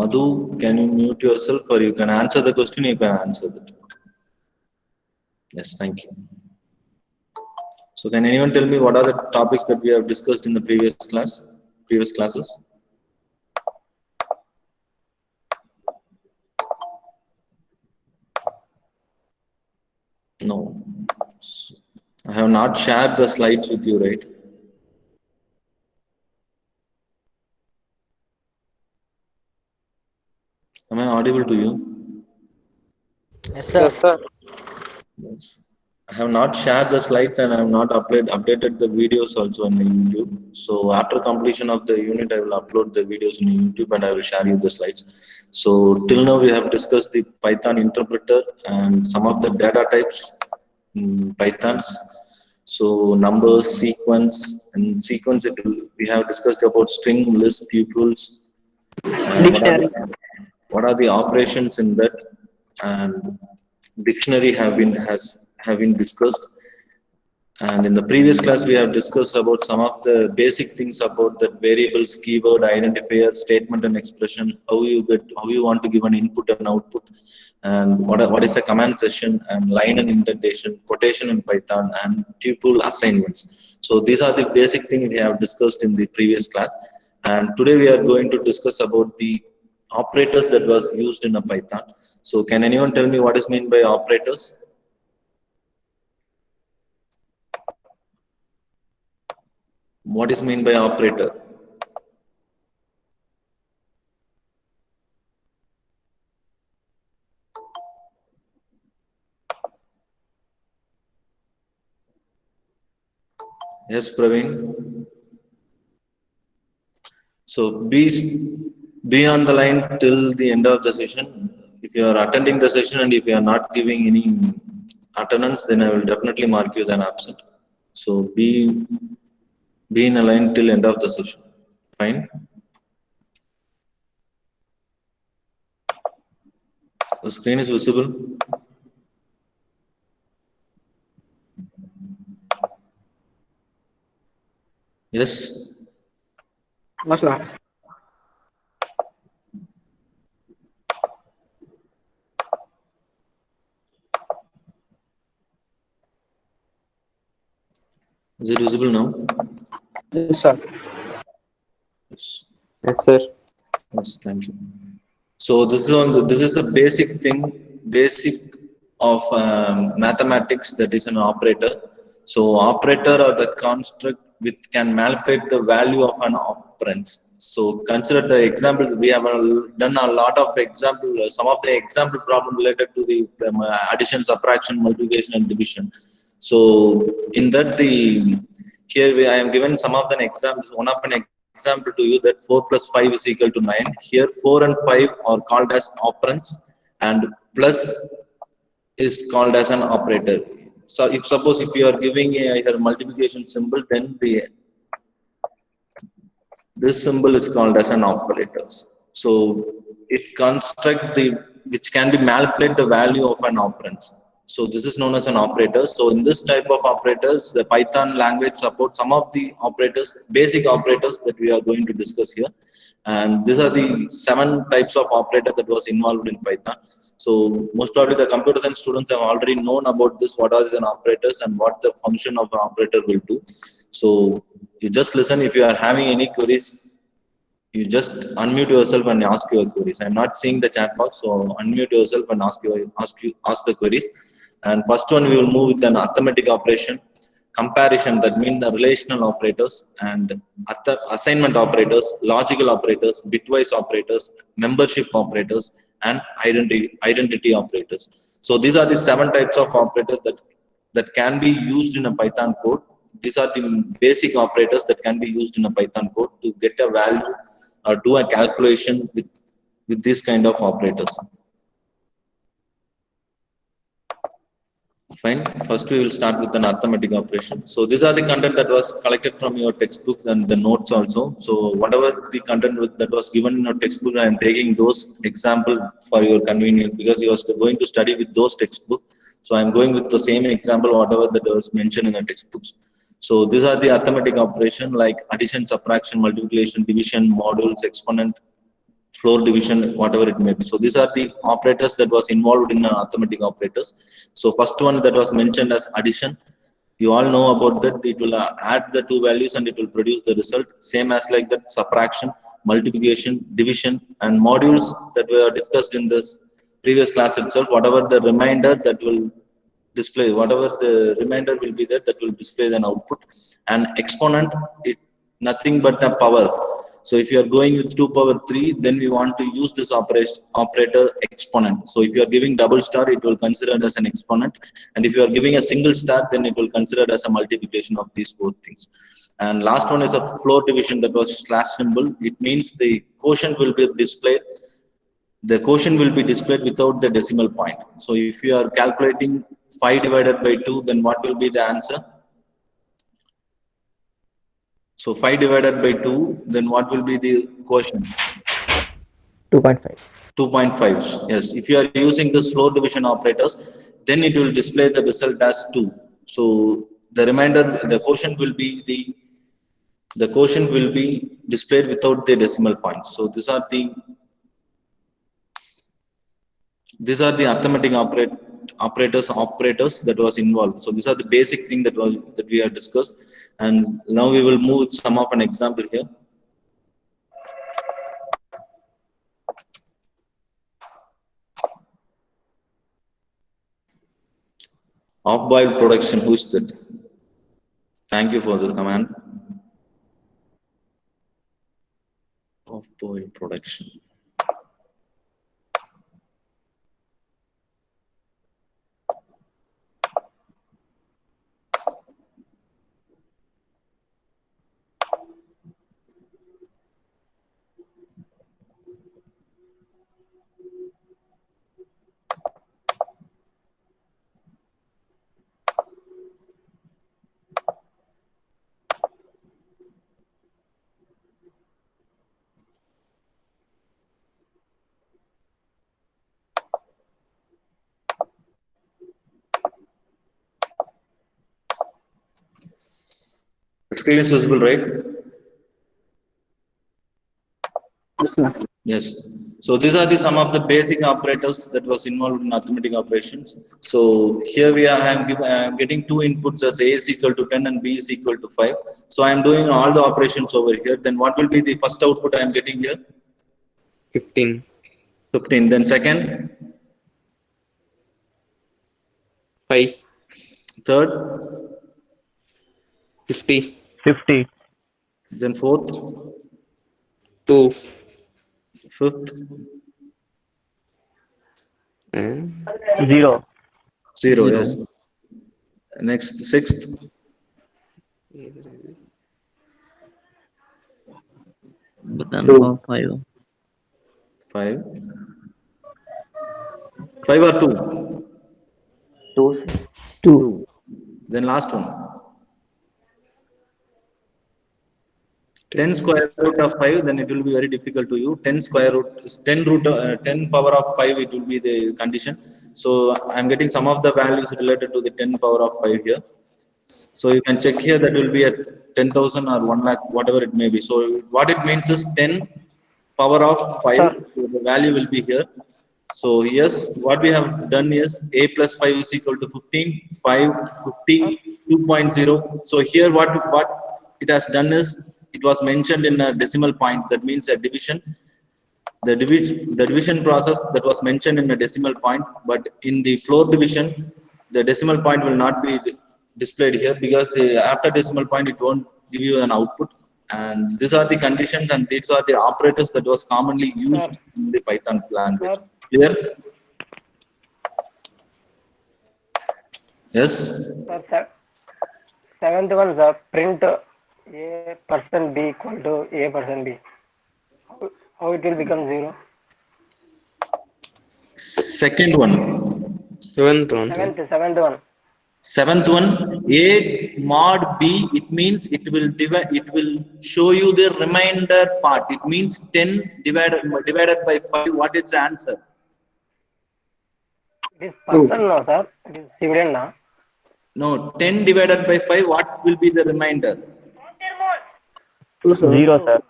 Madhu, can you mute yourself or you can answer the question, you can answer it. Yes, thank you. So can anyone tell me what are the topics that we have discussed in the previous classes? No. I have not shared the slides with you, right? Am I audible to you? Yes, sir. Yes, sir. Yes. I have not shared the slides and I have not updated the videos also on YouTube. So after completion of the unit, I will upload the videos on YouTube and I will share you the slides. So till now we have discussed the Python interpreter and some of the data types in Pythons. So numbers, sequence, and sequence we have discussed about string, list, tuples, and Dictionary. what are the operations in that, and dictionary have been discussed. And in the previous class we have discussed about some of the basic things about that variables, keyword, identifier, statement and expression, how you want to give an input and output, and what is a command session, and line and indentation, quotation in Python, and tuple assignments. So these are the basic things we have discussed in the previous class, and today we are going to discuss about the operators that was used in a Python. So can anyone tell me what is meant by operators? What is meant by operator? Yes, Praveen. So be on the line till the end of the session. If you are attending the session and if you are not giving any attendance, then I will definitely mark you as an absent. So be in a line till end of the session. Fine. The screen is visible. Yes. Masla. Is it visible now? Yes, sir. Yes. Yes, sir. Yes, thank you. So this is the basic of mathematics, that is an operator. So operator are the construct which can manipulate the value of an operand. So consider the example. We have done a lot of example, some of the example problem related to the addition, subtraction, multiplication, and division. So in that I am given some of the examples. One of an example to you that 4 plus 5 is equal to 9. Here 4 and 5 are called as operands and plus is called as an operator. So if suppose if you are giving a multiplication symbol, then this symbol is called as an operator. So it construct which can be manipulate the value of an operand. So this is known as an operator. So in this type of operators, the Python language supports some of the operators, basic operators that we are going to discuss here. And these are the 7 types of operator that was involved in Python. So most probably the computer science students have already known about this, what are an operators and what the function of an operator will do. So you just listen. If you are having any queries, you just unmute yourself and ask your queries. I'm not seeing the chat box, so unmute yourself and ask the queries. And first one, we will move with an arithmetic operation, comparison, that means the relational operators, and assignment operators, logical operators, bitwise operators, membership operators, and identity operators. So these are the 7 types of operators that can be used in a Python code. These are the basic operators that can be used in a Python code to get a value or do a calculation with this kind of operators. Fine. First, we will start with an arithmetic operation. So these are the content that was collected from your textbooks and the notes also. So whatever the content that was given in your textbook, I am taking those example for your convenience because you are going to study with those textbooks. So I am going with the same example, whatever that was mentioned in the textbooks. So these are the arithmetic operation like addition, subtraction, multiplication, division, modules, exponent, floor division, whatever it may be. So these are the operators that was involved in arithmetic operators. So first one that was mentioned as addition, you all know about that. It will add the two values and it will produce the result. Same as like that, subtraction, multiplication, division, and modules that were discussed in this previous class itself. Whatever the remainder that will display, whatever the remainder will be there, that will display an output. And exponent, it nothing but a power. So if you are going with 2 power 3, then we want to use this operator exponent. So if you are giving double star, it will consider as an exponent. And if you are giving a single star, then it will consider as a multiplication of these both things. And last one is a floor division, that was slash symbol. It means the quotient will be displayed. The quotient will be displayed without the decimal point. So if you are calculating 5 divided by 2, then what will be the answer? So 5 divided by 2, then what will be the quotient? 2.5. 2.5. Yes. If you are using this floor division operators, then it will display the result as 2. So the remainder, the quotient will be displayed without the decimal points. So these are the arithmetic operators that was involved. So these are the basic thing that we have discussed. And now we will move with some of an example here. Off-boiled production, who is that? Thank you for the command. Off-boiled production. Screen is visible, right? Yes. So these are some of the basic operators that was involved in arithmetic operations. So here I am getting two inputs as A is equal to 10 and B is equal to 5. So I am doing all the operations over here. Then what will be the first output I am getting here? 15. 15. Then second? 5. Third? 50. 50. Then fourth? 2. Fifth? And 0. 0. Yes. Next, sixth? 5. 5. 5 or 2? 2. Then last one. 10 square root of 5, then it will be very difficult to you. 10 square root, 10 power of 5, it will be the condition. So I'm getting some of the values related to the 10 power of 5 here. So you can check here, that will be at 10,000 or 1 lakh, whatever it may be. So what it means is 10 power of 5, so the value will be here. So yes, what we have done is A plus 5 is equal to 15, 5, 50, 2.0. So here what it has done is, it was mentioned in a decimal point. That means a division. The division process that was mentioned in a decimal point, but in the floor division, the decimal point will not be displayed here, because after decimal point it won't give you an output. And these are the conditions and these are the operators that was commonly used in the Python language. Clear? Yes. Seventh one, sir. Print A percent B equal to A percent B. How it will become 0? Second one. seventh one. Seventh one. Seventh one, A mod B, it means it will divide, it will show you the remainder part. It means 10 divided by 5. What is the answer? This percent, no, sir. It is dividend, na? No, 10 divided by 5, what will be the remainder? 0, sir.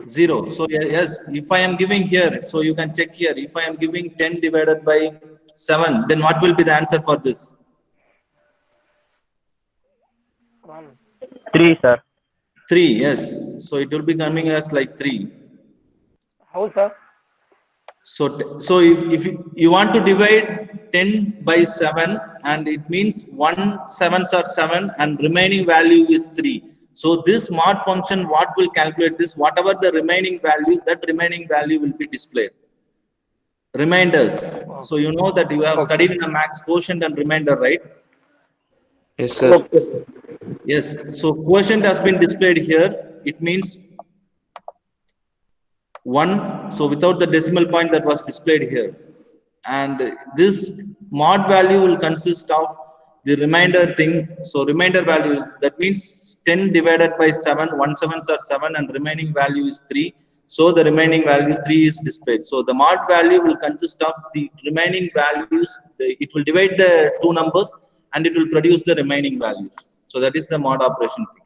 0. So yes, if I am giving here, so you can check here. If I am giving 10 divided by 7, then what will be the answer for this? 1. 3, sir. 3. Yes. So it will be coming as like 3. How, sir? So if you want to divide 10 by 7, and it means 1 sevens are 7 and remaining value is 3. So this mod function, what will calculate this? Whatever the remaining value, that remaining value will be displayed. Reminders. So you know that you have studied in a max quotient and remainder, right? Yes, sir. Yes. So quotient has been displayed here. It means 1. So without the decimal point that was displayed here. And this mod value will consist of the remainder thing. So remainder value, that means 10 divided by 7, 1 sevens are 7 and remaining value is 3. So the remaining value 3 is displayed. So the mod value will consist of the remaining values. It will divide the two numbers and it will produce the remaining values. So that is the mod operation thing.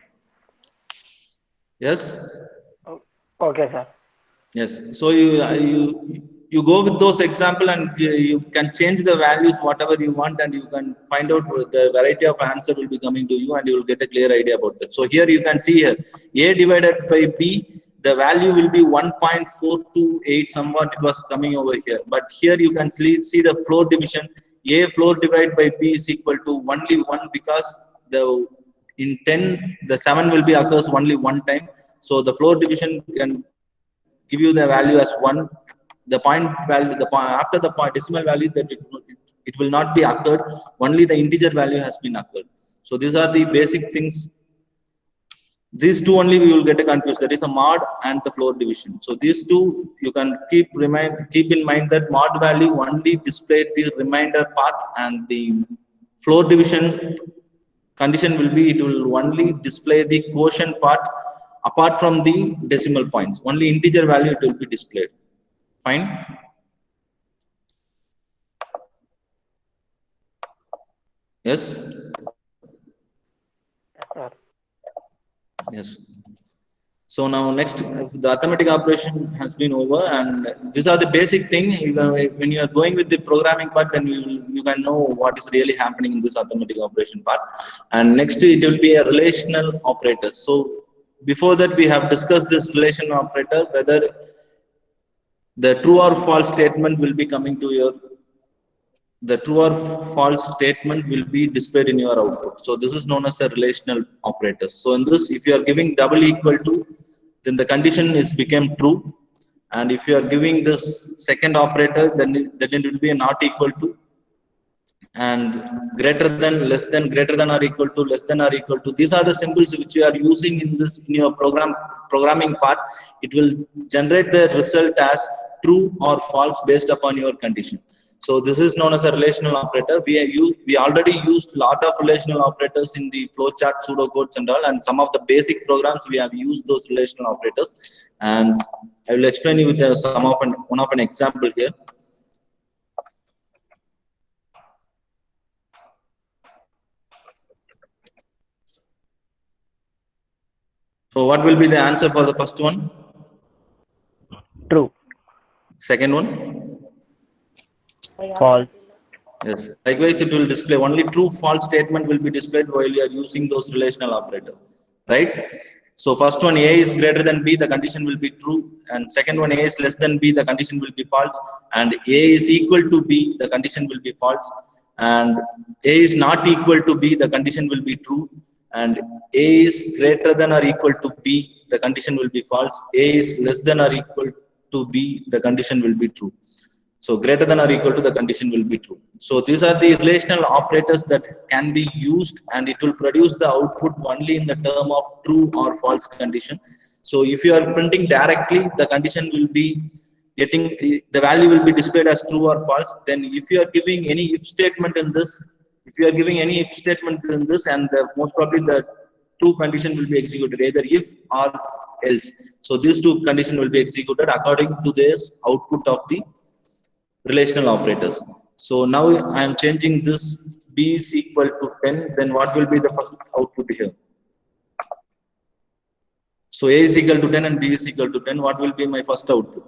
Yes? Oh, okay, sir. Yes. So you go with those example and you can change the values whatever you want, and you can find out the variety of answer will be coming to you, and you will get a clear idea about that. So here you can see here A divided by B, the value will be 1.428 somewhat it was coming over here. But here you can see the floor division. A floor divided by B is equal to only 1, because the in 10 the 7 will be occurs only one time. So the floor division can give you the value as 1. The point value, after the point decimal value, that it will not be occurred. Only the integer value has been occurred. So these are the basic things. These two only we will get confused. That is a mod and the floor division. So these two you can keep in mind that mod value only display the remainder part, and the floor division condition will be it will only display the quotient part apart from the decimal points. Only integer value it will be displayed. Fine. Yes. Sir. Yes. So now next, the arithmetic operation has been over, and these are the basic thing. When you are going with the programming part, then you can know what is really happening in this arithmetic operation part. And next, it will be a relational operator. So before that, we have discussed this relational operator, whether the true or false statement will be coming to your, the true or false statement will be displayed in your output. So this is known as a relational operator. So in this, if you are giving double equal to, then the condition is become true. And if you are giving this second operator, then it will be a not equal to, and greater than, less than, greater than or equal to, less than or equal to. These are the symbols which you are using in this in your programming part. It will generate the result as true or false based upon your condition. So this is known as a relational operator. We already used a lot of relational operators in the flowchart, pseudocodes and all, and some of the basic programs we have used those relational operators. And I will explain you with one of an example here. So what will be the answer for the first one? True. Second one? False. Yes. Likewise, it will display only true false statement will be displayed while you are using those relational operators, right? So first one, A is greater than B, the condition will be true. And second one, A is less than B, the condition will be false. And A is equal to B, the condition will be false. And A is not equal to B, the condition will be true. And A is greater than or equal to B, the condition will be false. A is less than or equal to B, the condition will be true. So greater than or equal to, the condition will be true. So these are the relational operators that can be used, and it will produce the output only in the term of true or false condition. So if you are printing directly, the condition will be getting, the value will be displayed as true or false. Then if you are giving any if statement in this, and most probably the two condition will be executed, either if or else. So these two conditions will be executed according to this output of the relational operators. So now I am changing this B is equal to 10. Then what will be the first output here? So A is equal to 10 and B is equal to 10. What will be my first output?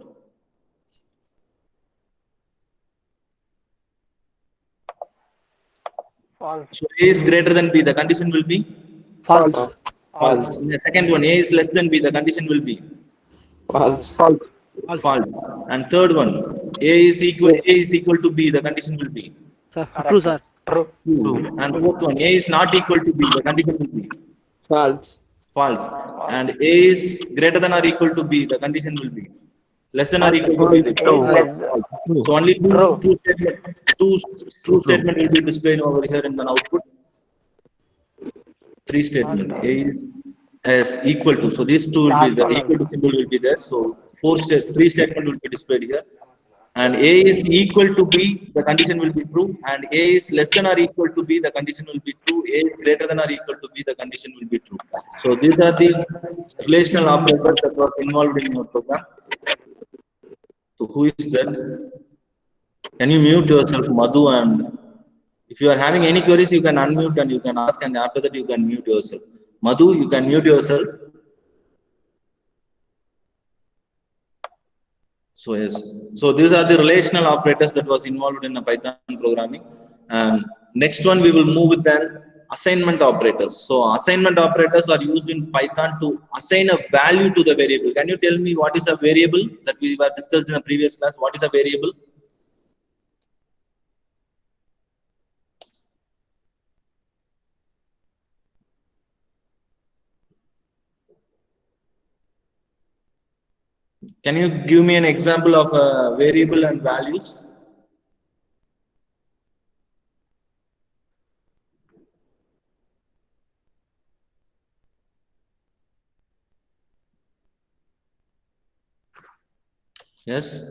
False. So A is greater than B, the condition will be False. false. In the second one, A is less than B, the condition will be False. False. false. And third one, A is equal to B, the condition will be Sir, true, sir. True. true. And fourth one, A is not equal to B, the condition will be False. false. And A is greater than or equal to B, the condition will be less than or equal to B. So only two true statement will be displayed over here in the output. Three statement. A is as equal to. So these two will be the equal to symbol will be there. So three statement will be displayed here. And A is equal to B, the condition will be true. And A is less than or equal to B, the condition will be true. A is greater than or equal to B, the condition will be true. So these are the relational operators that was involved in your program. So who is that? Can you mute yourself, Madhu? And if you are having any queries, you can unmute and you can ask, and after that you can mute yourself. Madhu, you can mute yourself. So yes, so these are the relational operators that was involved in a Python programming. And next one we will move with an assignment operators. So assignment operators are used in Python to assign a value to the variable. Can you tell me what is a variable that we were discussed in the previous class? What is a variable? Can you give me an example of a variable and values? Yes.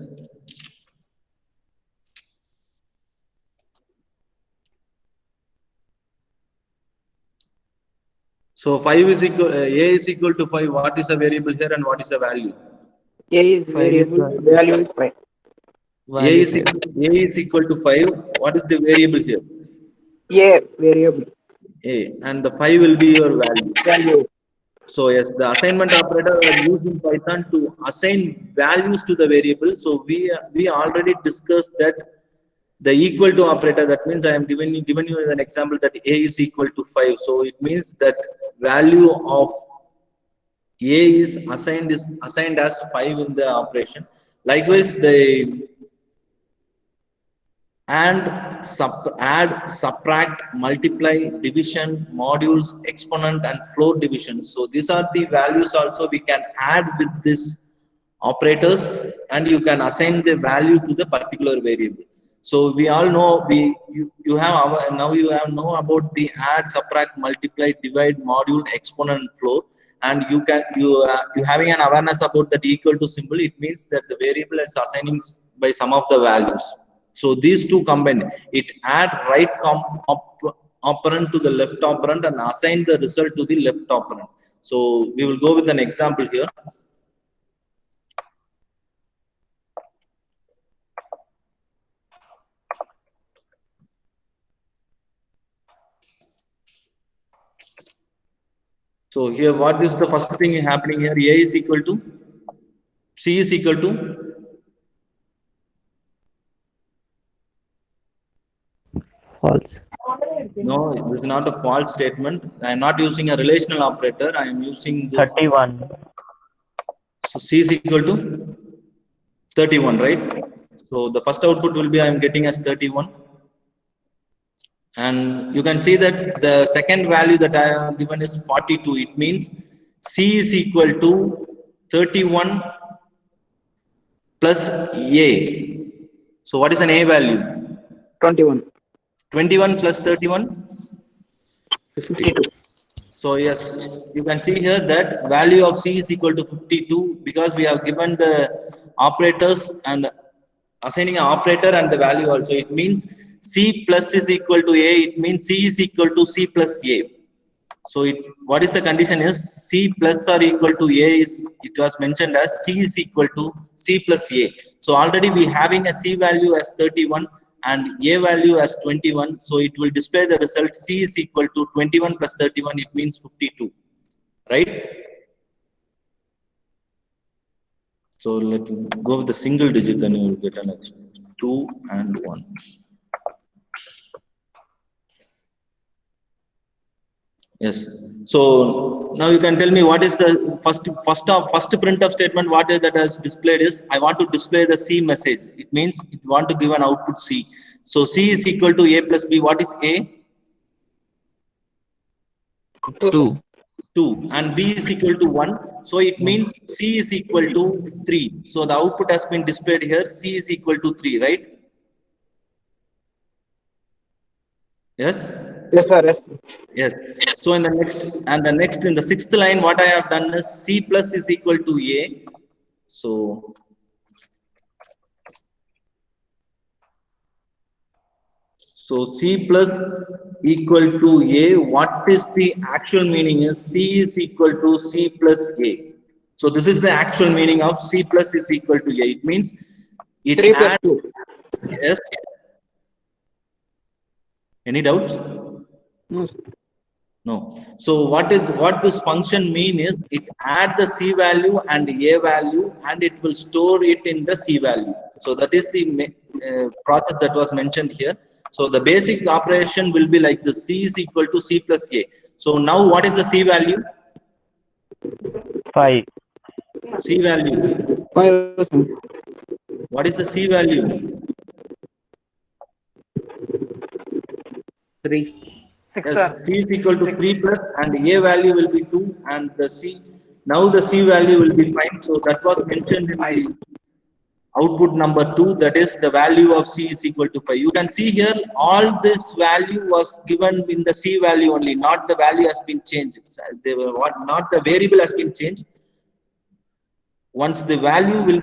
So 5 is equal, A is equal to 5. What is the variable here and what is the value? A is variable, value is 5. A is equal to 5. What is the variable here? A variable, A, and the 5 will be your value. value. So yes, the assignment operator are used in Python to assign values to the variable. So we already discussed that the equal to operator, that means I am given you an example that A is equal to 5. So it means that value of A is assigned as 5 in the operation. Likewise, the add, subtract, multiply, division, modules, exponent, and floor division. So these are the values also we can add with this operators, and you can assign the value to the particular variable. So we all know you have know about the add, subtract, multiply, divide, module, exponent, and floor, and you having an awareness about that equal to symbol. It means that the variable is assigning by some of the values. So these two combined, it add right operand to the left operand and assign the result to the left operand. So we will go with an example here. So here, what is the first thing happening here? A is equal to, C is equal to, False. no, this is not a false statement. I am not using a relational operator. I am using this. 31. So C is equal to 31, right? So the first output will be I am getting as 31. And you can see that the second value that I have given is 42. It means C is equal to 31 plus A. So what is an A value? 21. 21 plus 31? 52. So yes, you can see here that value of C is equal to 52 because we have given the operators and assigning an operator and the value also. It means C plus is equal to A. It means C is equal to C plus A. So what is the condition is C plus or equal to A is, it was mentioned as C is equal to C plus A. So already we having a C value as 31 and A value as 21. So it will display the result C is equal to 21 plus 31. It means 52, right? So let me go with the single digit, then you will get an 2 and 1. Yes. So now you can tell me what is the first printf statement. What is that has displayed is I want to display the C message. It means it want to give an output C. So C is equal to A plus B. What is A? 2. 2 and B is equal to 1. So it means C is equal to 3. So the output has been displayed here. C is equal to 3, right? Yes. Yes, sir. Yes. Yes. So in the sixth line, what I have done is C plus is equal to A. So C plus equal to A. What is the actual meaning is C is equal to C plus A. So this is the actual meaning of C plus is equal to A. It means it 3 plus adds. 2. Yes. Any doubts? No, sir. No. So what this function mean is it add the C value and A value and it will store it in the C value. So that is the process that was mentioned here. So the basic operation will be like the C is equal to C plus A. So now what is the C value? 5. C value. 5. What is the C value? 3. 6, sir. Yes, C is equal to 3 plus and A value will be 2 and the C, now the C value will be 5. So that was mentioned in the output number 2, that is the value of C is equal to 5. You can see here all this value was given in the C value only, not the value has been changed. Not the variable has been changed. Once the value will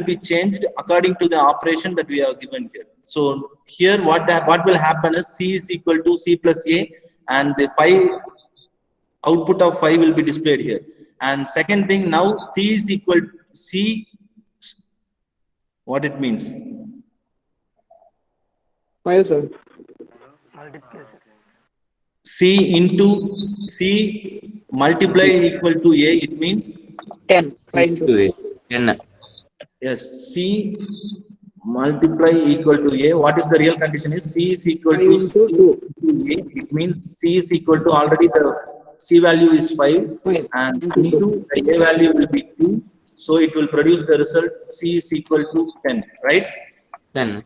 be changed according to the operation that we have given here. So here what will happen is C is equal to C plus A and the 5 output of 5 will be displayed here. And second thing, now C is equal to C, what it means? 5, sir. Multiplication. C into C multiply equal to A, it means 10. 5 into 2A. 10. yes, C multiply equal to A. What is the real condition is C is equal 5 to into C 2. into A. It means C is equal to already the C value is 5 5 and into 2. into the A value will be 2. So it will produce the result C is equal to 10, right? 10.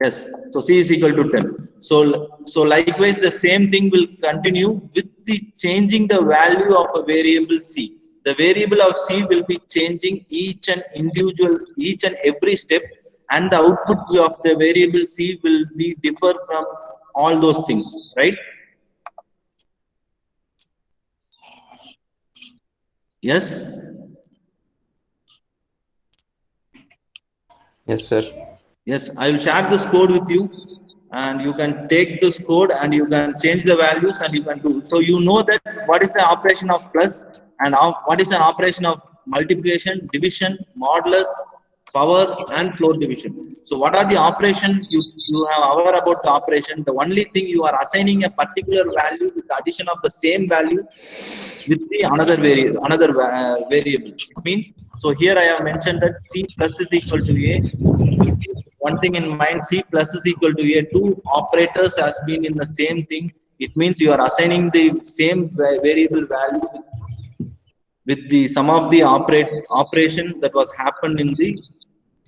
Yes. So C is equal to 10. So likewise the same thing will continue with the changing the value of a variable C. The variable of C will be changing each and every step, and the output of the variable C will be differ from all those things, right? Yes. Yes, sir. Yes, I will share this code with you and you can take this code and you can change the values and you can do. So you know that what is the operation of plus and what is an operation of multiplication, division, modulus, power and floor division. So what are the operation you have aware about the operation? The only thing you are assigning a particular value with the addition of the same value with the another variable. It means, so here I have mentioned that C plus is equal to A. One thing in mind, C plus is equal to A. Two operators has been in the same thing. It means you are assigning the same variable value with the sum of the operation that was happened in the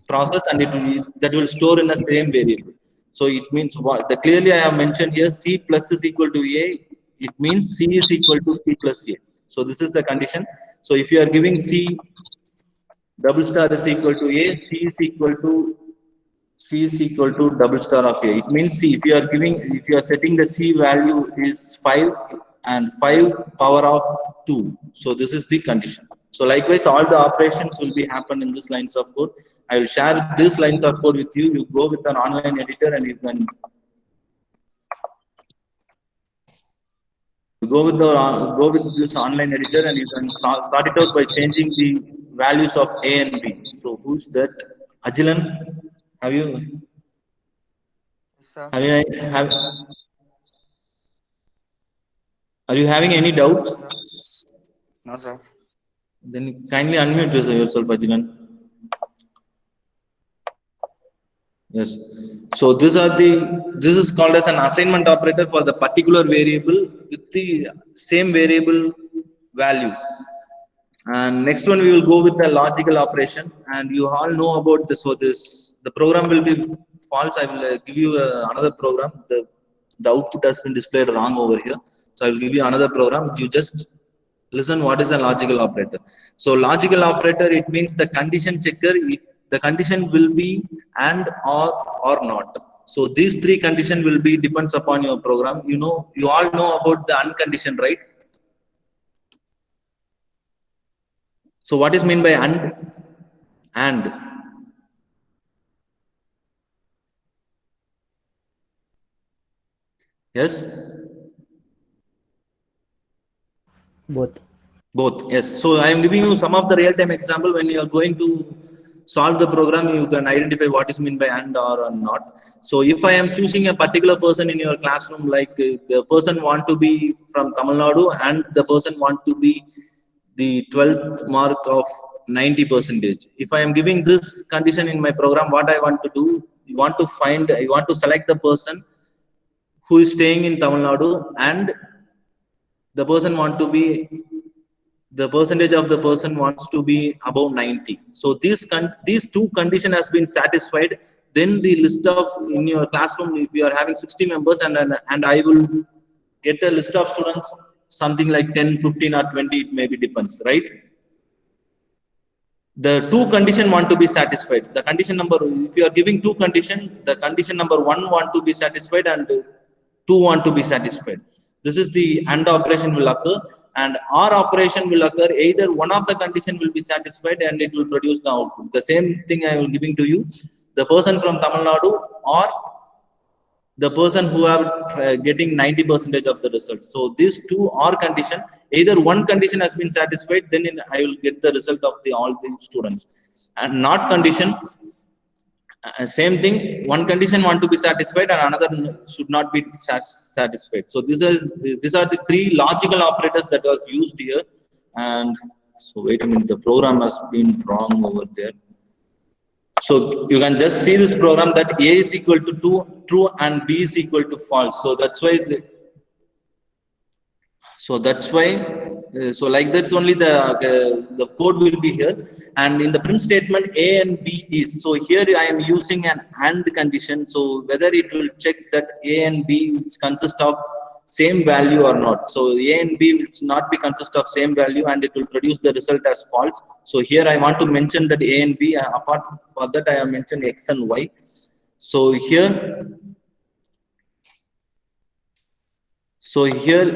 process, and that will store in the same variable. So it means what clearly I have mentioned here, C plus is equal to A. It means C is equal to C plus A. So this is the condition. So if you are giving C double star is equal to A, C is equal to double star of A. It means C, if you are setting the C value is 5 and 5 power of 2. So this is the condition. So likewise, all the operations will be happen in this lines of code. I will share these lines of code with you. You go with an online editor and you can go with this online editor and you can start it out by changing the values of A and B. So who's that? Agilan, have you? Sir. Are you having any doubts? No, sir. Then kindly unmute yourself, Ajilan. Yes. So this is called as an assignment operator for the particular variable with the same variable values. And next one we will go with the logical operation, and you all know about this. So the program will be false. I will give you another program. The output has been displayed wrong over here. So I will give you another program. You just listen what is a logical operator. So logical operator, it means the condition checker. The condition will be and or not. So these three conditions will be depends upon your program. You all know about the uncondition, right? So what is mean by and? Yes? Both. Both, yes. So I am giving you some of the real-time example. When you are going to solve the program, you can identify what is meant by and or not. So if I am choosing a particular person in your classroom, like the person want to be from Tamil Nadu and the person want to be the 12th mark of 90%. If I am giving this condition in my program, what I want to do, you want to select the person who is staying in Tamil Nadu, and the person the percentage of the person wants to be above 90. So these two condition has been satisfied. Then the list of in your classroom, if you are having 60 members, and I will get a list of students, something like 10, 15 or 20, it maybe depends, right? The two condition want to be satisfied. The condition number, if you are giving two condition, the condition number 1 want to be satisfied and 2 want to be satisfied. This is the AND operation will occur, and OR operation will occur. Either one of the condition will be satisfied and it will produce the output. The same thing I will giving to you. The person from Tamil Nadu or the person who are getting 90% of the result. So these two OR condition, either one condition has been satisfied, then I will get the result of all the students. And not condition, same thing, one condition want to be satisfied and another should not be satisfied. So these are the three logical operators that was used here. And so wait a minute, the program has been wrong over there. So you can just see this program that A is equal to true and B is equal to false. So that's why so like that's only the code will be here, and in the print statement A and B is, so here I am using an AND condition. So whether it will check that A and B consist of same value or not. So A and B will not be consist of same value, and it will produce the result as false. So here I want to mention that A and B, apart for that I have mentioned X and Y. So here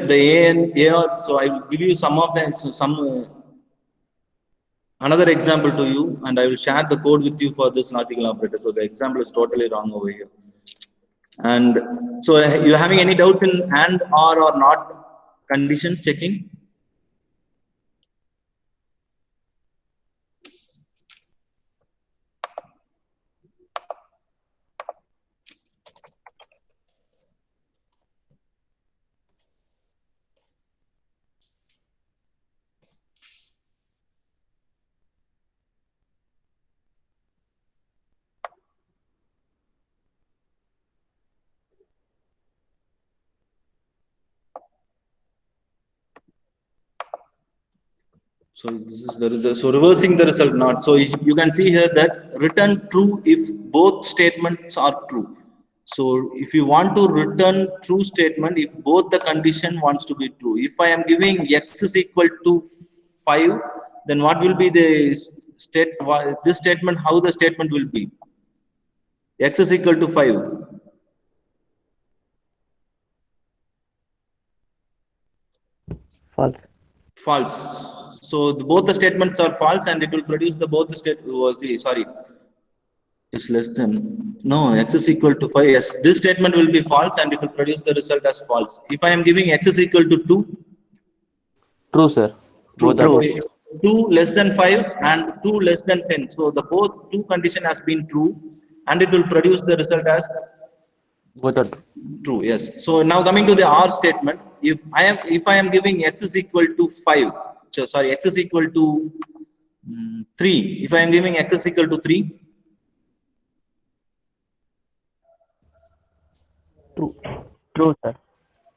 the A and A, so I will give you some of the another example to you, and I will share the code with you for this logical operator. So the example is totally wrong over here. And so you having any doubt in AND or not condition checking? So this is so reversing the result not. So you can see here that return true if both statements are true. So if you want to return true statement if both the condition wants to be true. If I am giving X is equal to 5, then what will be the this statement, how the statement will be? X is equal to 5. False. False. So both the statements are false, and it will produce both the sorry, is less than, no, X is equal to 5. Yes, this statement will be false and it will produce the result as false. If I am giving X is equal to 2. True, sir. True. Both are 2 less than 5 and 2 less than 10. So the both two condition has been true, and it will produce the result as both are true. Yes. So now coming to the OR statement, if I am giving X is equal to 5, sorry, x is equal to 3. If I am giving x is equal to 3, True. True, sir.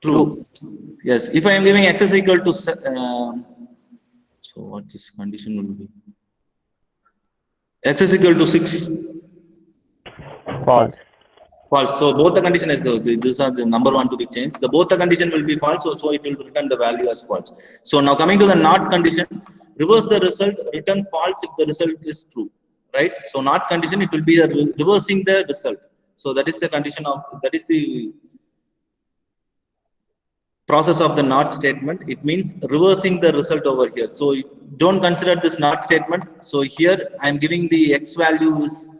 true. Yes. If I am giving x is equal to so what this condition will be? X is equal to 6. False. False. So both the condition is these are the number one to be changed. The both the condition will be false, so it will return the value as false. So now coming to the not condition, reverse the result, return false if the result is true, right? So not condition, it will be reversing the result. So that is the condition of, that is the process of the not statement. It means reversing the result over here. So don't consider this not statement. So here I am giving the x value is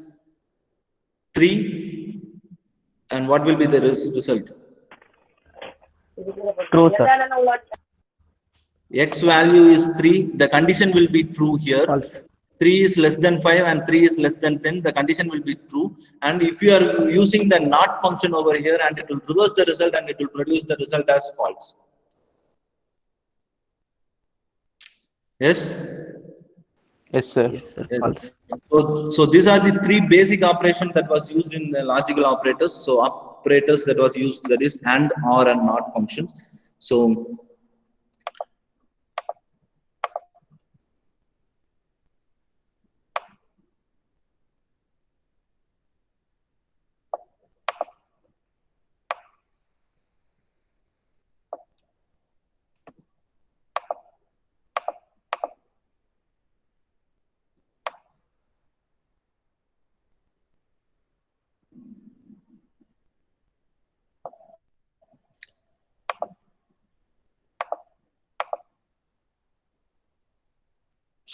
3. And what will be the result? True, sir. X value is 3. The condition will be true here. False. 3 is less than 5 and 3 is less than 10. The condition will be true. And if you are using the not function over here, and it will reverse the result and it will produce the result as false. Yes? Yes, sir. Yes, sir. Yes. False. So these are the 3 basic operations that was used in the logical operators. So operators that was used, that is and, or, and not functions. So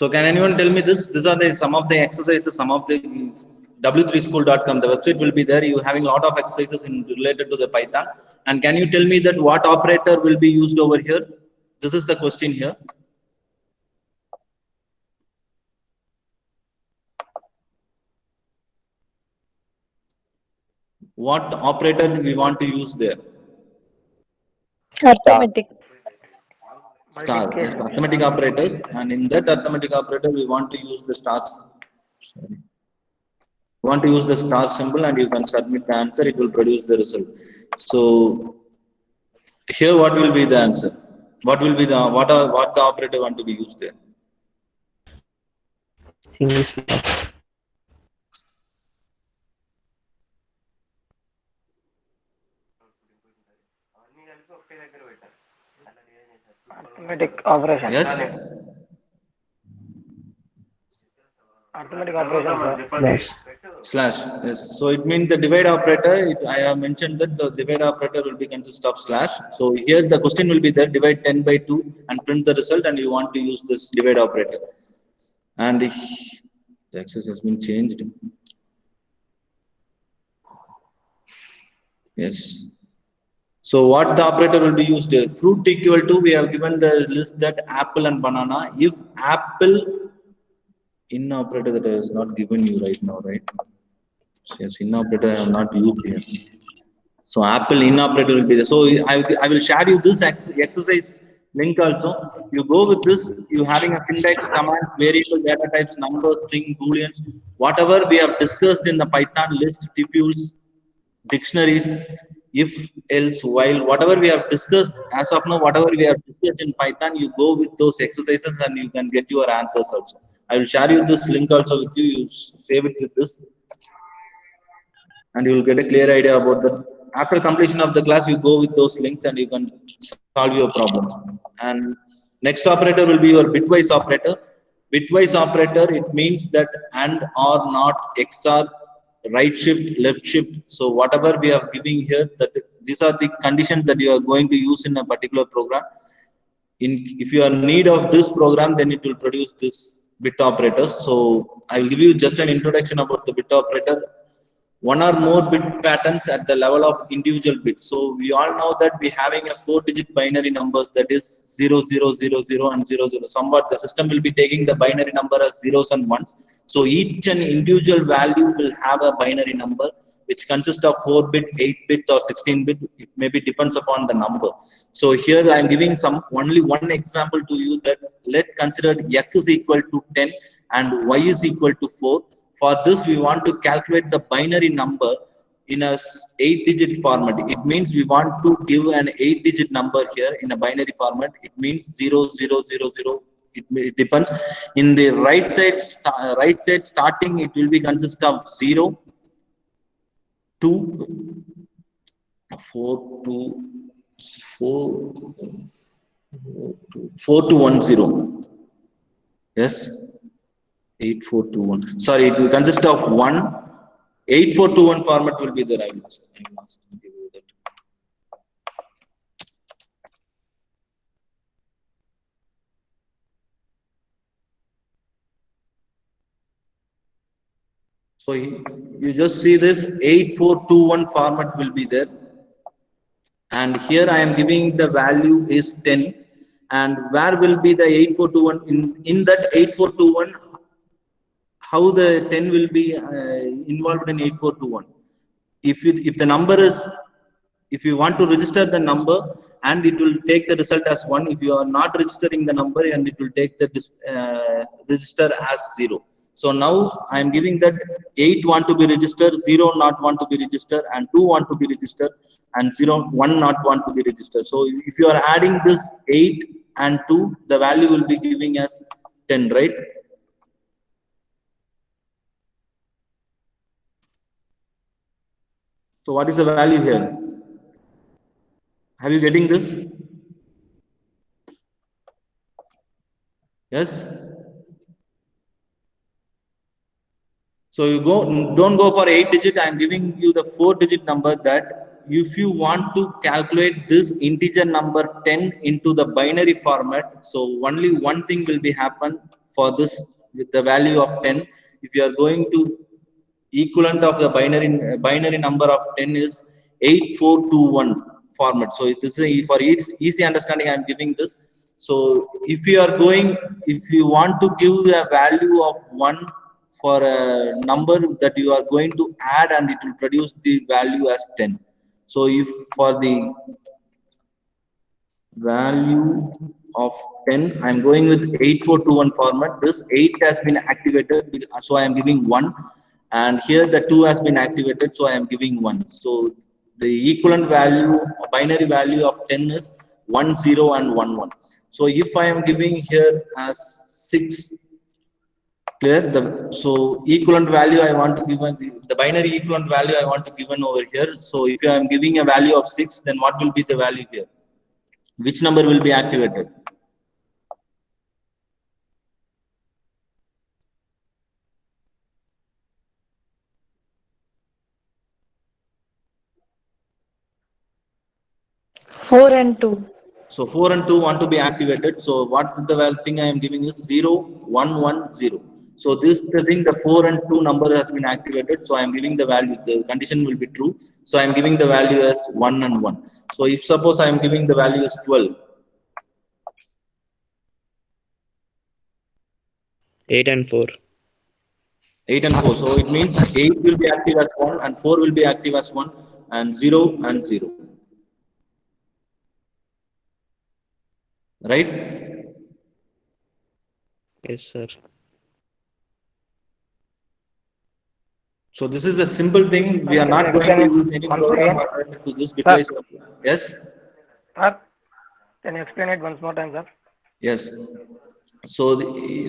So can anyone tell me this? These are the some of the exercises, some of the w3school.com, the website will be there. You having a lot of exercises in related to the Python. And can you tell me that what operator will be used over here? This is the question here. What operator we want to use there? Arithmetic. Star. Yes, arithmetic operators, and in that arithmetic operator we want to use the stars. Sorry. You want to use the star symbol and you can submit the answer, it will produce the result. So here what will be the answer? What will be the what the operator want to be used there? Single slash. Arithmetic operation. Yes? Arithmetic operation, sir. Slash. Slash. Yes. So it means the divide operator, I have mentioned that the divide operator will be consist of slash. So here the question will be there, divide 10 by 2 and print the result, and you want to use this divide operator. And the access has been changed. Yes. So what the operator will be used? Fruit equal to, we have given the list that apple and banana. If apple, in operator that I has not given you right now, right? Yes, in operator I have not used here. So apple in operator will be there. So I will share you this exercise link also. You go with this, you having a syntax, commands, variable, data types, numbers, string, booleans, whatever we have discussed in the Python list, tuples, dictionaries, if, else, while, whatever we have discussed as of now, whatever we have discussed in Python, you go with those exercises and you can get your answers also. I will share you this link also with you. You save it with this, and you will get a clear idea about that. After completion of the class, you go with those links and you can solve your problems. And next operator will be your bitwise operator. Bitwise operator, it means that and, or, not, XOR, right shift, left shift. So whatever we are giving here, that these are the conditions that you are going to use in a particular program. If you are in need of this program, then it will produce this bit operators. So I will give you just an introduction about the bit operator. one or more bit patterns at the level of individual bits. So we all know that we having a 4-digit binary numbers, that is 0 0 0 0 and 0 0. Somewhat the system will be taking the binary number as zeros and ones. So each and individual value will have a binary number which consists of 4-bit, 8-bit or 16-bit. It maybe depends upon the number. So here I am giving only one example to you, that let consider x is equal to 10 and y is equal to 4. For this, we want to calculate the binary number in a 8-digit format. It means we want to give an 8-digit number here in a binary format. It means 0 0 0 0. It depends. In the right side starting, it will be consist of 0 2 4 to 1 0. Yes. 8421. Sorry, it will consist of 1. 8421 format will be there. I must give you that. So you just see this 8421 format will be there. And here I am giving the value is 10. And where will be the 8421? In that 8421, how the 10 will be involved in 8421. If the number is, if you want to register the number, and it will take the result as 1. If you are not registering the number, and it will take the register as 0. So now I am giving that 8 want to be registered, 0 not want to be registered, and 2 want to be registered, and 1 not want to be registered. So if you are adding this 8 and 2, the value will be giving as 10, right? So what is the value here? Have you getting this? Yes. So you don't go for 8-digit. I am giving you the 4-digit number, that if you want to calculate this integer number 10 into the binary format, so only one thing will be happen for this with the value of 10. If you are going to equivalent of the binary number of 10 is 8421 format. So this is for easy understanding I am giving this. So if you want to give a value of 1 for a number that you are going to add, and it will produce the value as 10. So if for the value of 10, I am going with 8421 format. This 8 has been activated, so I am giving 1. And here the 2 has been activated, so I am giving 1. So the equivalent value, binary value of 10 is 1 0 and 1 1. So if I am giving here as 6, clear? So equivalent value I want to give, the binary equivalent value I want to given over here. So if I am giving a value of 6, then what will be the value here? Which number will be activated? Four and two. So 4 and 2 want to be activated. So what the thing I am giving is 0 1 1 0. So this the thing, the 4 and 2 number has been activated. So I am giving the value, the condition will be true. So I am giving the value as 1 and 1. So if suppose I am giving the value as 12. 8 and 4. 8 and 4. So it means 8 will be active as 1 and 4 will be active as 1 and 0 and 0. Right? Yes, sir. So this is a simple thing. We are not going to use any program to this because yes. Sir, can you explain it once more time, sir? Yes. So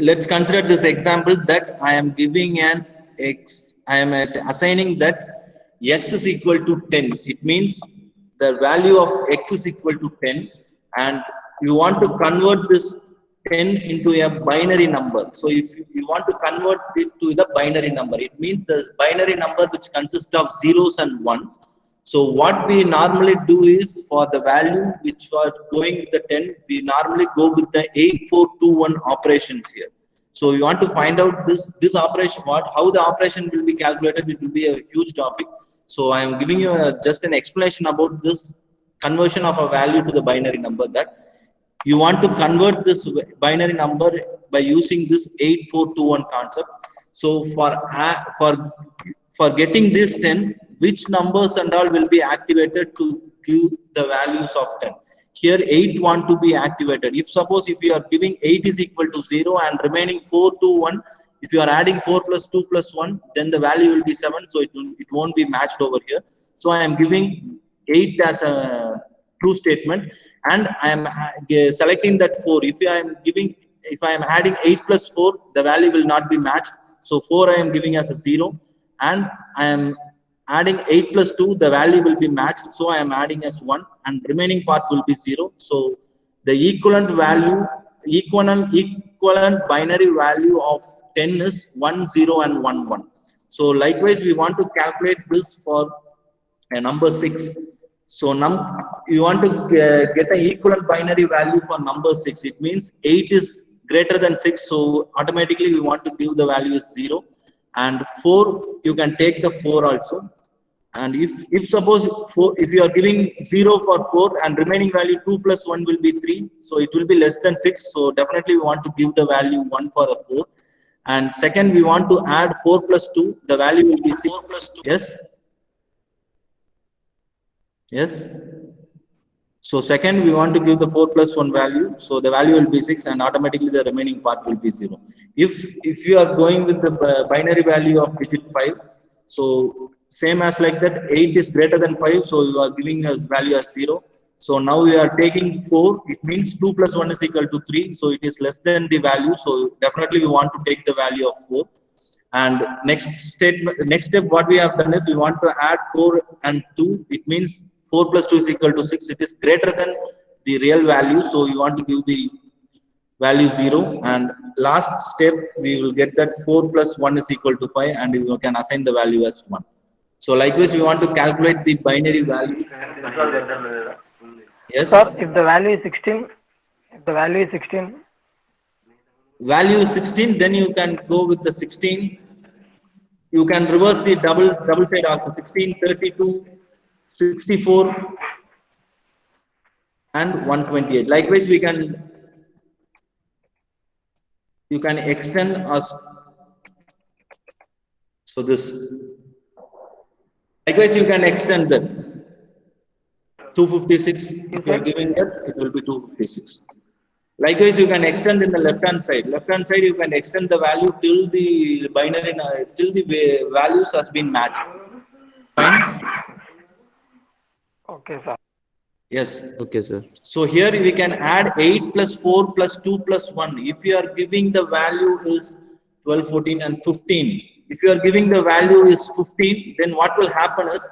let's consider this example that I am giving an x. I am assigning that x is equal to 10. It means the value of x is equal to 10, and you want to convert this 10 into a binary number. So if you want to convert it to the binary number, it means the binary number which consists of zeros and ones. So what we normally do is, for the value which are going with the 10, we normally go with the 8421 operations here. So you want to find out this operation, how the operation will be calculated. It will be a huge topic. So I am giving you just an explanation about this conversion of a value to the binary number, that you want to convert this binary number by using this 8421 concept. So for getting this 10, which numbers and all will be activated to give the values of 10? Here 8 want to be activated. If suppose if you are giving 8 is equal to 0 and remaining 4 to 1, if you are adding 4 plus 2 plus 1, then the value will be 7. So it won't be matched over here. So I am giving 8 as a true statement, and I am selecting that 4. If I am adding 8 plus 4, the value will not be matched. So 4 I am giving as a 0, and I am adding 8 plus 2, the value will be matched. So I am adding as 1, and remaining part will be 0. So the equivalent binary value of 10 is 1 0 and 1 1. So likewise we want to calculate this for a number 6. So you want to get an equivalent binary value for number 6. It means 8 is greater than 6, so automatically we want to give the value is 0. And 4, you can take the 4 also. And if suppose if you are giving 0 for 4 and remaining value 2 plus 1 will be 3, so it will be less than 6. So definitely we want to give the value 1 for the 4. And second, we want to add 4 plus 2, the value will be 6 plus 2. Yes. Yes. So second, we want to give the 4 plus 1 value. So the value will be 6, and automatically the remaining part will be 0. If you are going with the binary value of digit 5, so same as like that, 8 is greater than 5. So you are giving us value as 0. So now we are taking 4. It means 2 plus 1 is equal to 3. So it is less than the value. So definitely we want to take the value of 4. And next step, what we have done is we want to add 4 and 2. It means 4 plus 2 is equal to 6. It is greater than the real value. So you want to give the value 0. And last step, we will get that 4 plus 1 is equal to 5, and you can assign the value as 1. So likewise, we want to calculate the binary value. Yes. Sir, if the value is 16, Value is 16, then you can go with the 16. You can reverse the double side of the 16, 32, 64, and 128. Likewise, you can extend us. So this. Likewise, you can extend that 256. If you are giving that, it will be 256. Likewise, you can extend in the left-hand side. Left-hand side, you can extend the value till the binary, till the values has been matched. Fine. okay, sir. Yes. Okay, sir. So here we can add 8 plus 4 plus 2 plus 1. If you are giving the value is 12, 14, and 15. If you are giving the value is 15, then what will happen is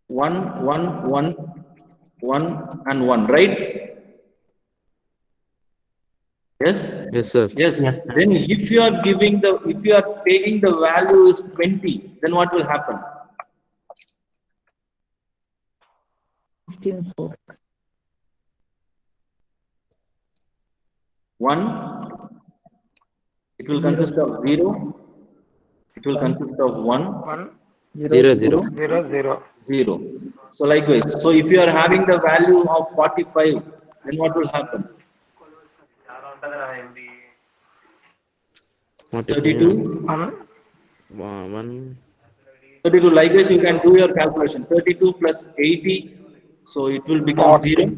1, 1, 1, 1, and 1, right? Yes? Yes, sir. Yes. Then if you are taking the value is 20, then what will happen? 1, it will consist of 0, it will consist of 1, 0, 0. 0. So likewise, so if you are having the value of 45, then what will happen? 32, 1. 32. Likewise, you can do your calculation. 32 plus 80, so it will become 0,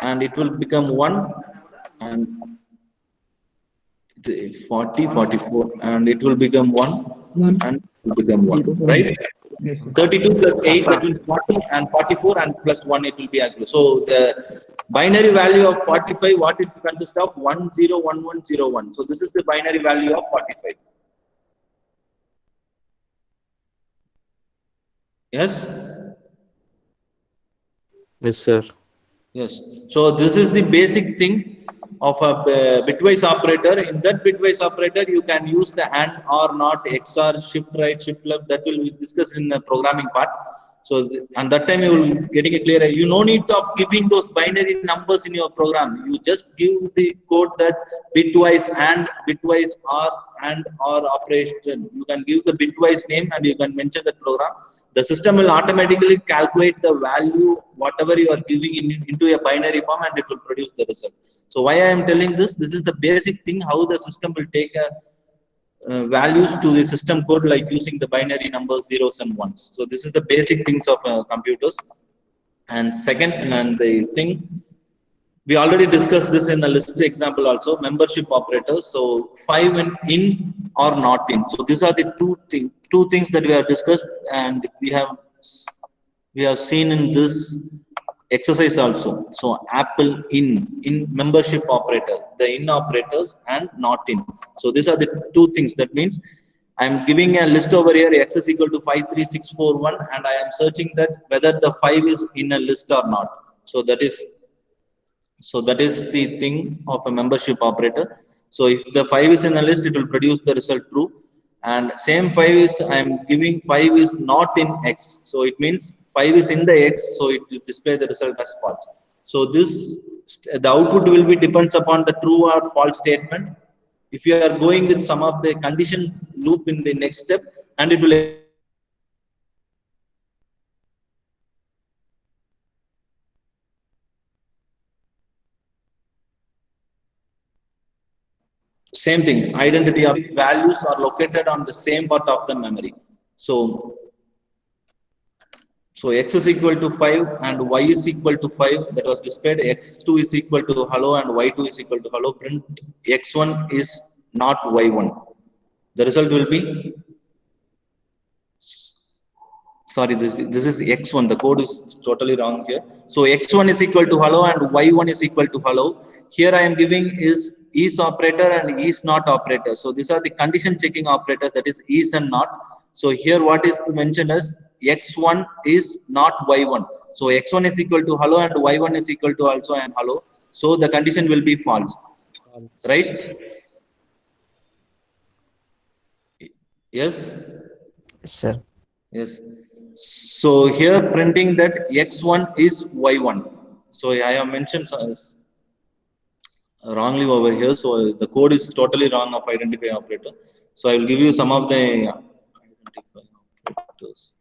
and it will become 1, and 40, 44, and it will become 1, and it will become 1, right? 32 plus 8, that means 40, and 44, and plus 1, it will be accurate. So the binary value of 45, what it consists of? 101101. So this is the binary value of 45. Yes? Yes, sir. Yes. So this is the basic thing of a bitwise operator. In that bitwise operator, you can use the AND, OR, NOT, XOR, shift right, shift left. That will be discussed in the programming part. So and that time you will getting a clear, you no need of giving those binary numbers in your program. You just give the code that bitwise and bitwise or operation. You can give the bitwise name and you can mention the program. The system will automatically calculate the value whatever you are giving into a binary form, and it will produce the result. So why I am telling this is the basic thing how the system will take a values to the system code, like using the binary numbers, zeros and ones. So this is the basic things of computers. And second, and the thing we already discussed this in the list example also, membership operators. So 5 in or not in. So these are the two things that we have discussed, and we have seen in this exercise also. So Apple in membership operator, the in operators and not in. So these are the two things. That means I am giving a list over here, x is equal to 53641, and I am searching that whether the 5 is in a list or not. So that is the thing of a membership operator. So if the 5 is in a list, it will produce the result true. And same 5 is, I am giving 5 is not in x. So it means 5 is in the x, so it will display the result as false. So the output will be depends upon the true or false statement. If you are going with some of the condition loop in the next step, and it will same thing, identity of values are located on the same part of the memory. So x is equal to 5 and y is equal to 5, that was displayed. X2 is equal to hello and y2 is equal to hello. Print x1 is not y1. The result will be, sorry, this is x1. The code is totally wrong here. So x1 is equal to hello and y1 is equal to hello. Here I am giving is operator and is not operator. So these are the condition checking operators, that is is and not. So here what is mentioned as x1 is not y1. So x1 is equal to hello and y1 is equal to also and hello. So the condition will be false, right? Yes. Yes, sir. Yes. So here printing that x1 is y1. So I have mentioned wrongly over here. So the code is totally wrong of identify operator. So I will give you some of the identify operators.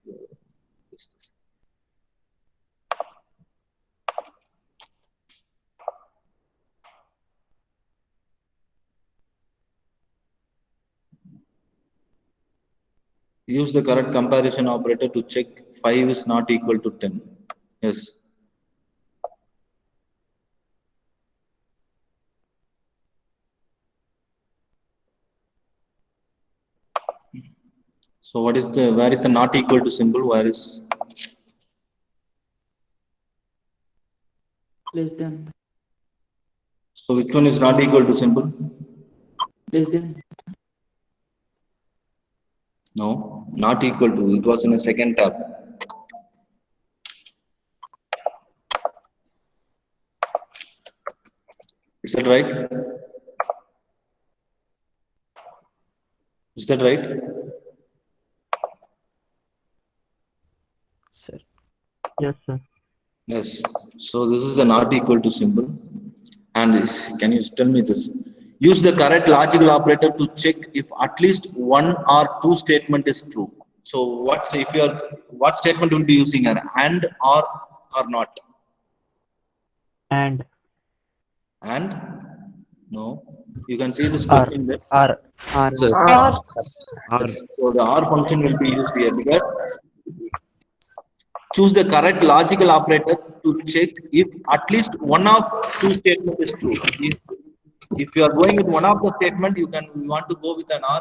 Use the correct comparison operator to check 5 is not equal to 10. Yes. So where is the not equal to symbol? Where is? Less than. So which one is not equal to symbol? Less than. No, not equal to. It was in a second tab. Is that right? Is that right? Sir. Yes, sir. Yes. So this is a not equal to symbol. And this, can you tell me this? Use the correct logical operator to check if at least one or two statement is true. So what statement will be using here? And or not? And no. You can see this R. question there. R. Sir. Yes. So the R function will be used here, because choose the correct logical operator to check if at least one of two statement is true. If you are going with one of the statement, you want to go with an R.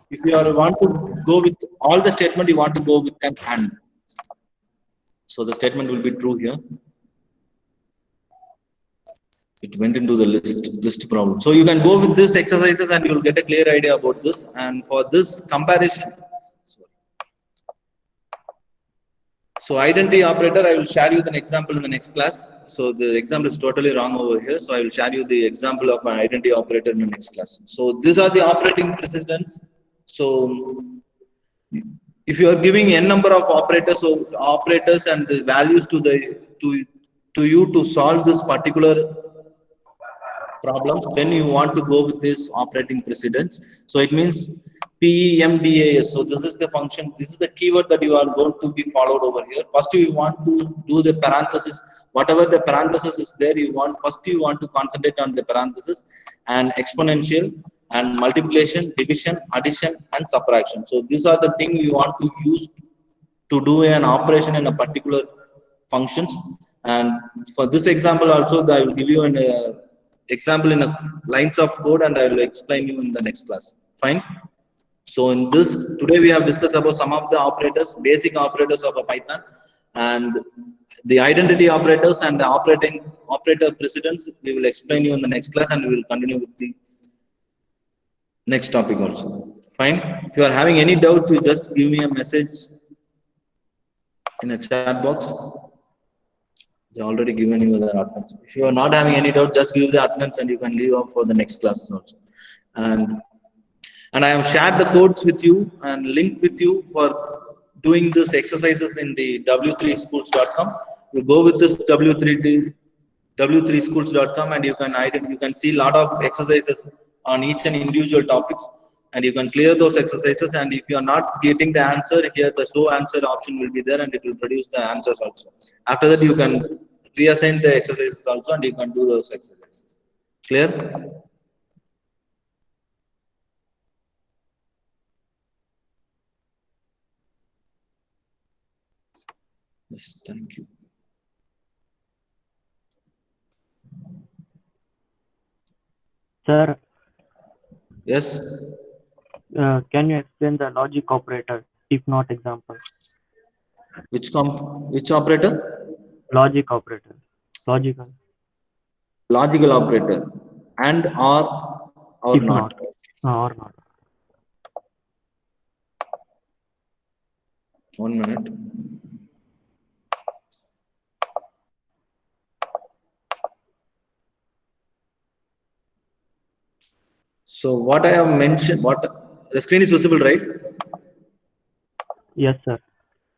If you want to go with all the statement, you want to go with an and. So the statement will be true here. It went into the list problem. So you can go with this exercises and you will get a clear idea about this. And for this comparison, so identity operator, I will share you the example in the next class. So the example is totally wrong over here. So I will share you the example of an identity operator in the next class. So these are the operating precedents. So if you are giving n number of operators, so operators and the values to you to solve this particular problems, then you want to go with this operating precedence. So it means PEMDAS. So this is the function, this is the keyword that you are going to be followed over here. First you want to do the parenthesis, whatever the parenthesis is there, you want to concentrate on the parenthesis and exponential and multiplication, division, addition and subtraction. So these are the things you want to use to do an operation in a particular functions. And for this example also, I will give you an example in a lines of code, and I will explain you in the next class. Fine. So in this, today we have discussed about some of the operators, basic operators of a Python, and the identity operators and the operator precedence. We will explain you in the next class, and we will continue with the next topic also. Fine. If you are having any doubts, you just give me a message in a chat box. They already given you the attendance. If you are not having any doubt, just give the attendance and you can leave off for the next classes also. And I have shared the codes with you and linked with you for doing these exercises in the w3schools.com. You go with this w3schools.com and you can see a lot of exercises on each and individual topics, and you can clear those exercises. And if you are not getting the answer here, the show answer option will be there and it will produce the answers also. After that, you can reassign the exercises also and you can do those exercises. Clear? Yes, thank you. Sir, Yes. can you explain the logic operator, if not example? Which operator? Logic operator. Logical. Logical operator. And or If not. or not. 1 minute. So what I have mentioned, the screen is visible, right? Yes, sir.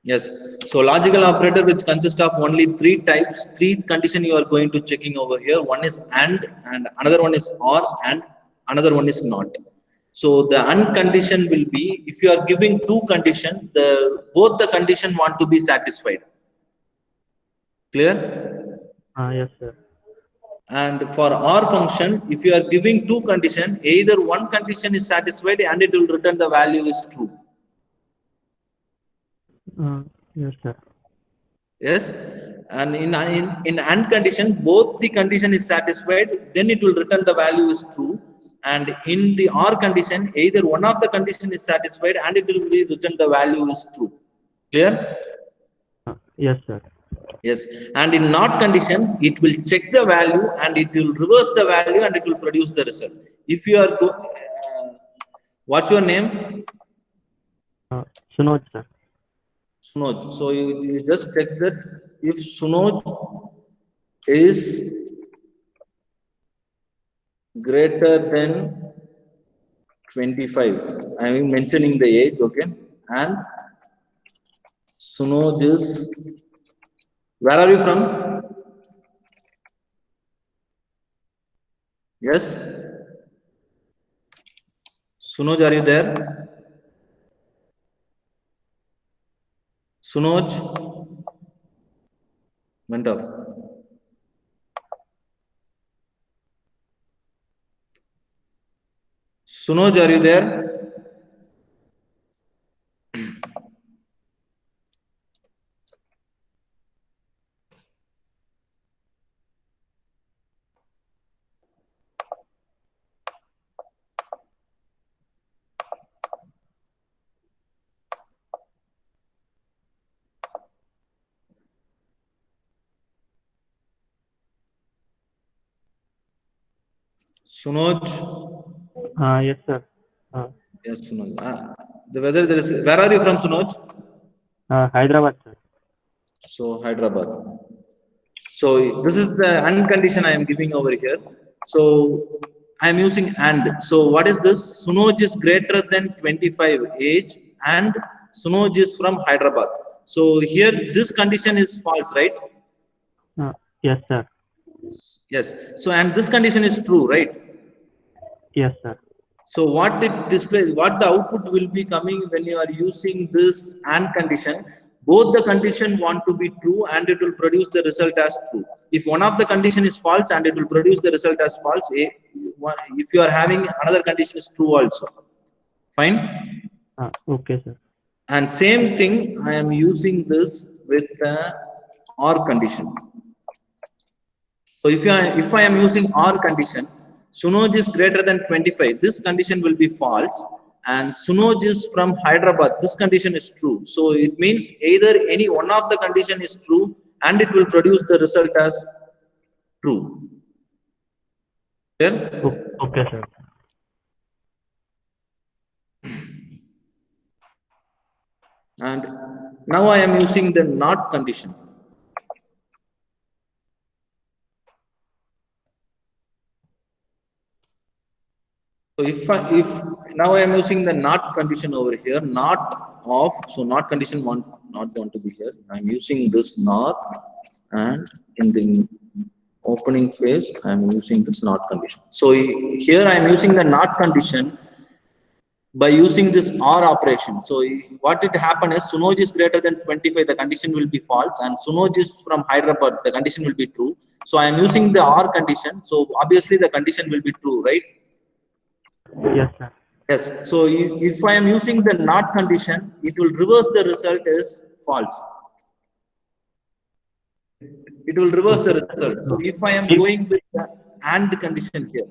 Yes. So logical operator, which consists of only 3 types, 3 conditions you are going to checking over here. One is and another one is or, and another one is not. So the and condition will be, if you are giving 2 conditions, both the condition want to be satisfied. Clear? Yes, sir. And for or function, if you are giving 2 conditions, either one condition is satisfied and it will return the value is true. Yes, sir. Yes, and in and condition, both the condition is satisfied, then it will return the value is true. And in the or condition, either one of the condition is satisfied and it will be return the value is true. Clear? Yes, sir. Yes, and in not condition, it will check the value and it will reverse the value and it will produce the result. If you are what's your name? Sunoj, sir. Sunoj. So you just check that if Sunoj is greater than 25, I am mentioning the age, okay, and Sunoj is, where are you from? Yes, Sunoj, are you there? Sunoj went off. Sunoj, are you there? Sunoj? Yes, sir. Yes, Sunoj. Where are you from, Sunoj? Hyderabad, sir. So, Hyderabad. So, this is the and condition I am giving over here. So, I am using and. So, what is this? Sunoj is greater than 25 age and Sunoj is from Hyderabad. So here this condition is false, right? Yes, sir. Yes. So and this condition is true, right? Yes, sir. So what it displays, what the output will be coming when you are using this AND condition, both the condition want to be true and it will produce the result as true. If one of the condition is false and it will produce the result as false, if you are having another condition is true also. Fine? Okay, sir. And same thing, I am using this with the OR condition. So if I am using OR condition, Sunoj is greater than 25, this condition will be false, and Sunoj is from Hyderabad, this condition is true. So it means either any one of the condition is true and it will produce the result as true. Clear? Okay, sir. And now I am using the NOT condition. So if now I am using the NOT condition over here, not of, so NOT condition not want to be here. I am using this NOT, and in the opening phase I am using this NOT condition. So here I am using the NOT condition by using this OR operation. So what it happen is Sunoj is greater than 25, the condition will be false, and Sunoj is from Hyderabad, the condition will be true. So I am using the OR condition, so obviously the condition will be true, right? Yes, sir. Yes. So if I am using the NOT condition, it will reverse the result as false. It will reverse the result. So if I am going with the AND condition here,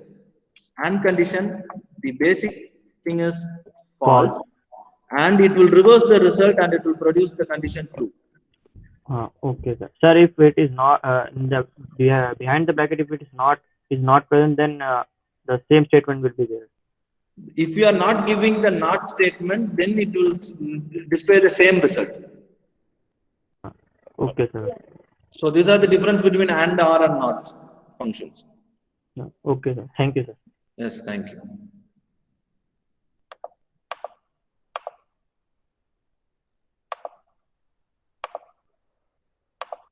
AND condition, the basic thing is false, and it will reverse the result and it will produce the condition true. Okay, sir. Sir, if it is not in the behind the bracket, if it is not present, then the same statement will be there. If you are not giving the NOT statement, then it will display the same result. Okay, sir. So these are the difference between AND, OR, and NOT functions. Okay, sir. Thank you, sir. Yes, thank you.